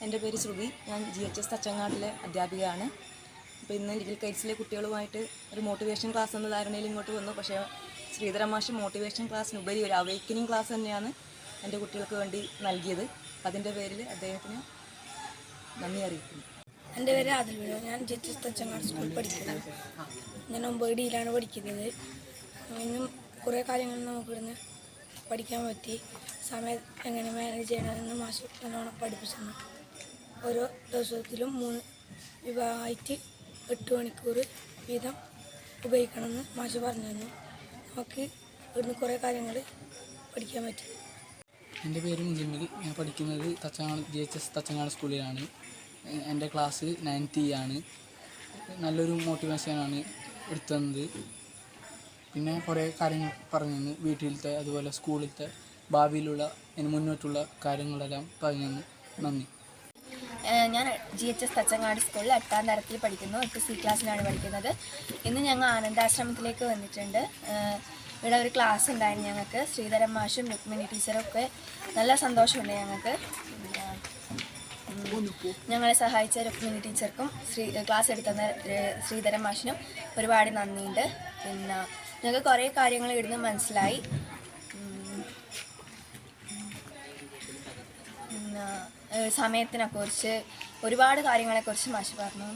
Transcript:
എൻ്റെ പേര് ശ്രുതി. ഞാൻ GHS തച്ചങ്ങാടിലെ അധ്യാപികയാണ്. അപ്പോൾ ഇന്ന് ലിറ്റിൽ കൈറ്റ്സിലെ കുട്ടികളുമായിട്ട് ഒരു മോട്ടിവേഷൻ ക്ലാസ് എന്ന ധാരണയിൽ ഇങ്ങോട്ട് വന്നു. പക്ഷേ ശ്രീധര മാഷ് മോട്ടിവേഷൻ ക്ലാസ്സിനുപരി ഒരു അവേക്കനിങ് ക്ലാസ് തന്നെയാണ് എൻ്റെ കുട്ടികൾക്ക് വേണ്ടി നൽകിയത്. അതിൻ്റെ പേരിൽ അദ്ദേഹത്തിന് നന്ദി അറിയിക്കുന്നു. എൻ്റെ പേര് ആദിൽ. ഞാൻ GHS തച്ചങ്ങാട് സ്കൂളിൽ പഠിക്കുന്നത്. ഞാൻ 9ഡിയിലാണ് പഠിക്കുന്നത്. ഇന്നും കുറേ കാര്യങ്ങൾ നമുക്കിവിടുന്ന് പഠിക്കാൻ പറ്റി. സമയം എങ്ങനെ മാനേജ് ചെയ്യണമെന്ന് മാഷ് നല്ലോണം പഠിപ്പിച്ചു. ഓരോ ദിവസത്തിലും 3 വിഭാഗമായിട്ട് 8 മണിക്കൂർ വീതം ഉപയോഗിക്കണമെന്ന് മാഷ് പറഞ്ഞു തന്നു. നമുക്ക് ഇവിടുന്ന് കുറേ കാര്യങ്ങൾ പഠിക്കാൻ പറ്റി. എൻ്റെ പേര് മുജമ്മിൽ. ഞാൻ പഠിക്കുന്നത് GHS തച്ചങ്ങാട് സ്കൂളിലാണ്. എൻ്റെ ക്ലാസ് 9th ആണ്. നല്ലൊരു മോട്ടിവേഷനാണ് എടുത്തു തന്നത്. പിന്നെ കുറേ കാര്യങ്ങൾ പറഞ്ഞു തന്നു. വീട്ടിലത്തെ അതുപോലെ സ്കൂളിലത്തെ ഭാവിയിലുള്ള മുന്നോട്ടുള്ള കാര്യങ്ങളെല്ലാം പറഞ്ഞു തന്നു. നന്ദി. ഞാൻ GHS തച്ചങ്ങാട് സ്കൂളിൽ 8ാം തരത്തിൽ പഠിക്കുന്നു. 8C ക്ലാസ്സിലാണ് പഠിക്കുന്നത്. ഇന്ന് ഞങ്ങൾ ആനന്ദാശ്രമത്തിലേക്ക് വന്നിട്ടുണ്ട്. ഇവിടെ ഒരു ക്ലാസ് ഉണ്ടായിരുന്നു ഞങ്ങൾക്ക്. ശ്രീധരൻ മാഷും രുക്മിണി ടീച്ചറും ഒക്കെ നല്ല സന്തോഷമുണ്ട് ഞങ്ങൾക്ക്. ഞങ്ങളെ സഹായിച്ച രുക്മിണി ടീച്ചർക്കും ക്ലാസ് എടുത്തുന്ന ശ്രീധരൻ മാഷിനും ഒരുപാട് നന്ദിയുണ്ട്. പിന്നെ ഞങ്ങൾക്ക് കുറേ കാര്യങ്ങൾ ഇവിടുന്ന് മനസ്സിലായി. സമയത്തിനെക്കുറിച്ച് ഒരുപാട് കാര്യങ്ങളെക്കുറിച്ച് മാഷ് പറഞ്ഞു.